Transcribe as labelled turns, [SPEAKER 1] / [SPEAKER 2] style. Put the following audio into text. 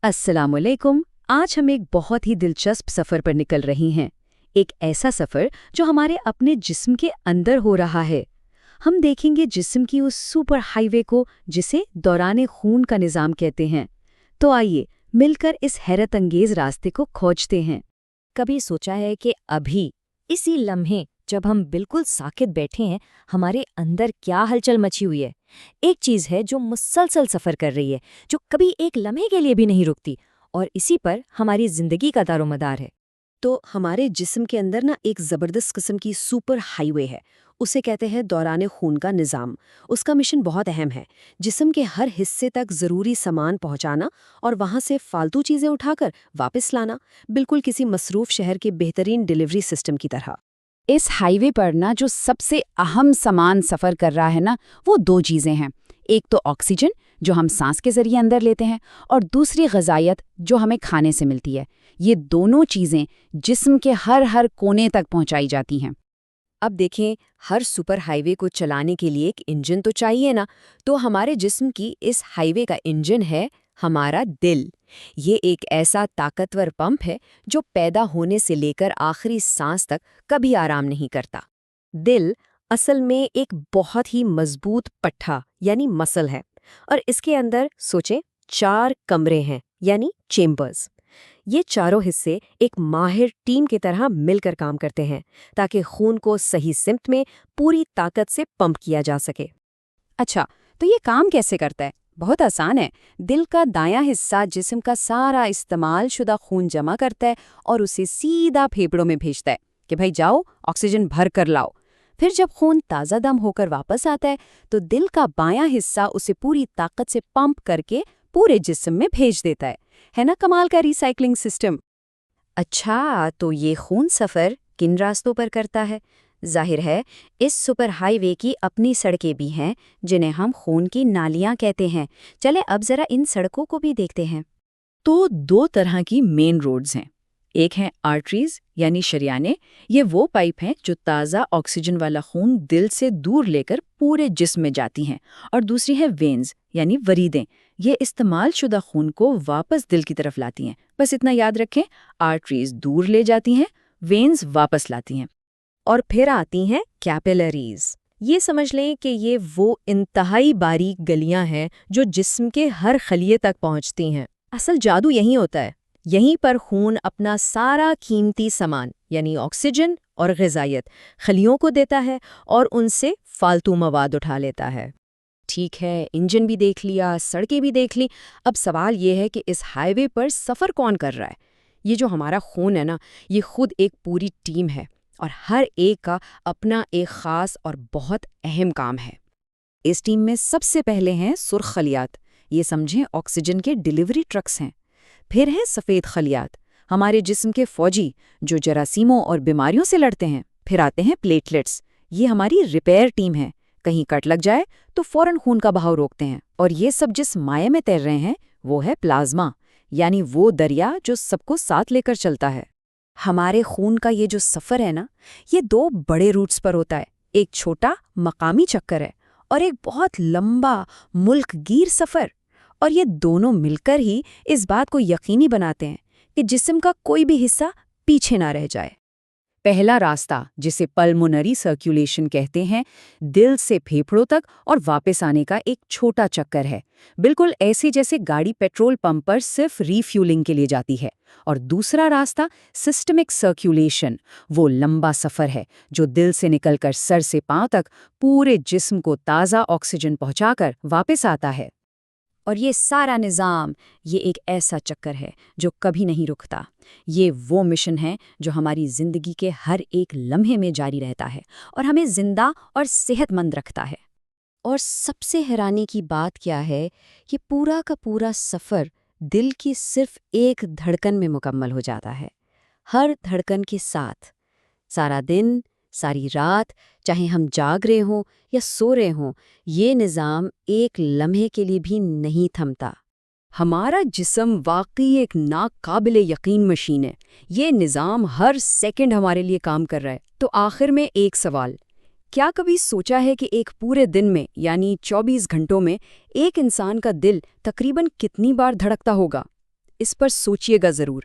[SPEAKER 1] अस्सलाम वालेकुम। आज हम एक बहुत ही दिलचस्प सफ़र पर निकल रही हैं। एक ऐसा सफ़र जो हमारे अपने जिस्म के अंदर हो रहा है। हम देखेंगे जिस्म की उस सुपर हाईवे को जिसे दौरान खून का निज़ाम कहते हैं। तो आइए मिलकर इस हैरत अंगेज रास्ते को खोजते हैं।
[SPEAKER 2] कभी सोचा है कि अभी इसी लम्हे जब हम बिल्कुल साकित बैठे हैं, हमारे अंदर क्या हलचल मची हुई है। एक चीज़ है जो मुसलसल सफ़र कर रही है, जो कभी एक लम्हे के लिए भी नहीं रुकती, और इसी पर हमारी ज़िंदगी का दारोमदार है।
[SPEAKER 3] तो हमारे जिस्म के अंदर ना एक ज़बरदस्त किस्म की सुपर हाईवे है। उसे कहते हैं दौरान खून का निज़ाम। उसका मिशन बहुत अहम है, जिस्म के हर हिस्से तक ज़रूरी सामान पहुंचाना और वहां से फालतू चीज़ें उठाकर वापस लाना, बिल्कुल किसी मसरूफ़ शहर के बेहतरीन डिलीवरी सिस्टम की तरह।
[SPEAKER 1] इस हाईवे पर ना जो सबसे अहम सामान सफ़र कर रहा है ना, वो दो चीज़ें हैं। एक तो ऑक्सीजन जो हम सांस के जरिए अंदर लेते हैं, और दूसरी ग़िज़ाइयत जो हमें खाने से मिलती है। ये दोनों चीज़ें जिस्म के हर कोने तक पहुंचाई जाती हैं।
[SPEAKER 2] अब देखें, हर सुपर हाईवे को चलाने के लिए एक इंजन तो चाहिए ना। तो हमारे जिस्म की इस हाईवे का इंजन है हमारा दिल। ये एक ऐसा ताकतवर पंप है जो पैदा होने से लेकर आखिरी सांस तक कभी आराम नहीं करता। दिल असल में एक बहुत ही मजबूत पट्टा यानी मसल है, और इसके अंदर सोचें 4 कमरे हैं यानी चेम्बर्स। ये चारों हिस्से एक माहिर टीम की तरह मिलकर काम करते हैं ताकि खून को सही सिमत में पूरी ताकत से पंप किया जा सके।
[SPEAKER 1] अच्छा, तो ये काम कैसे करता है? बहुत आसान है। दिल का दायां हिस्सा जिस्म का सारा इस्तेमाल शुदा खून जमा करता है और उसे सीधा फेफड़ों में भेजता है कि भाई जाओ, ऑक्सीजन भर कर लाओ। फिर जब खून ताज़ा दम होकर वापस आता है तो दिल का बायां हिस्सा उसे पूरी ताकत से पंप करके पूरे जिस्म में भेज देता है ना कमाल का रिसाइकलिंग सिस्टम।
[SPEAKER 2] अच्छा, तो ये खून सफ़र किन रास्तों पर करता है? जाहिर है, इस सुपर हाईवे की अपनी सड़कें भी हैं जिन्हें हम खून की नालियां कहते हैं। चले अब जरा इन सड़कों को भी देखते हैं।
[SPEAKER 1] तो दो तरह की मेन रोड्स हैं। एक है आर्टरीज यानी शरियाने। ये वो पाइप हैं जो ताज़ा ऑक्सीजन वाला खून दिल से दूर लेकर पूरे जिस्म में जाती हैं। और दूसरी है वेन्स यानी वरीदें। ये इस्तेमाल शुदा खून को वापस दिल की तरफ लाती हैं। बस इतना याद रखें, आर्टरीज दूर ले जाती हैं, वेन्स वापस लाती हैं।
[SPEAKER 2] और फिर आती हैं कैपिलरीज। ये समझ लें कि ये वो इंतहाई बारीक गलियां हैं जो जिस्म के हर खलिए तक पहुंचती हैं। असल जादू यहीं होता है। यहीं पर खून अपना सारा कीमती सामान यानी ऑक्सीजन और ग़िज़ाइयत खलियों को देता है और उनसे फालतू मवाद उठा लेता है।
[SPEAKER 1] ठीक है, इंजन भी देख लिया, सड़कें भी देख ली। अब सवाल ये है कि इस हाईवे पर सफ़र कौन कर रहा है? ये जो हमारा खून है ना, ये खुद एक पूरी टीम है और हर एक का अपना एक ख़ास और बहुत अहम काम है। इस टीम में सबसे पहले हैं सुर्ख खलियात। ये समझें ऑक्सीजन के डिलीवरी ट्रक्स हैं। फिर हैं सफ़ेद खलियात, हमारे जिस्म के फौजी जो जरासीमों और बीमारियों से लड़ते हैं। फिर आते हैं प्लेटलेट्स, ये हमारी रिपेयर टीम है। कहीं कट लग जाए तो फौरन खून का बहाव रोकते हैं। और ये सब जिस माये में तैर रहे हैं वो है प्लाज्मा, यानी वो दरिया जो सबको साथ लेकर चलता है। हमारे खून का ये जो सफ़र है ना, ये 2 बड़े रूट्स पर होता है। एक छोटा मकामी चक्कर है और एक बहुत लंबा मुल्क गीर सफ़र। और ये दोनों मिलकर ही इस बात को यकीनी बनाते हैं कि जिस्म का कोई भी हिस्सा पीछे ना रह जाए। पहला रास्ता, जिसे पल्मोनरी सर्कुलेशन कहते हैं, दिल से फेफड़ों तक और वापस आने का एक छोटा चक्कर है। बिल्कुल ऐसे जैसे गाड़ी पेट्रोल पंप पर सिर्फ रीफ्यूलिंग के लिए जाती है। और दूसरा रास्ता सिस्टमिक सर्कुलेशन, वो लंबा सफ़र है जो दिल से निकलकर सर से पांव तक पूरे जिस्म को ताज़ा ऑक्सीजन पहुंचाकर वापस आता है। और ये सारा निज़ाम, ये एक ऐसा चक्कर है जो कभी नहीं रुकता। ये वो मिशन है जो हमारी ज़िंदगी के हर एक लम्हे में जारी रहता है और हमें ज़िंदा और सेहतमंद रखता है।
[SPEAKER 2] और सबसे हैरानी की बात क्या है कि पूरा का पूरा सफ़र दिल की सिर्फ एक धड़कन में मुकम्मल हो जाता है। हर धड़कन के साथ सारा दिन, सारी रात, चाहे हम जाग रहे हों या सो रहे हों, ये निज़ाम एक लम्हे के लिए भी नहीं थमता।
[SPEAKER 1] हमारा जिस्म वाकई एक नाकाबिले यकीन मशीन है। ये निज़ाम हर सेकंड हमारे लिए काम कर रहा है। तो आखिर में एक सवाल, क्या कभी सोचा है कि एक पूरे दिन में यानी 24 घंटों में एक इंसान का दिल तकरीबन कितनी बार धड़कता होगा? اس پر سوچیے گا ضرور۔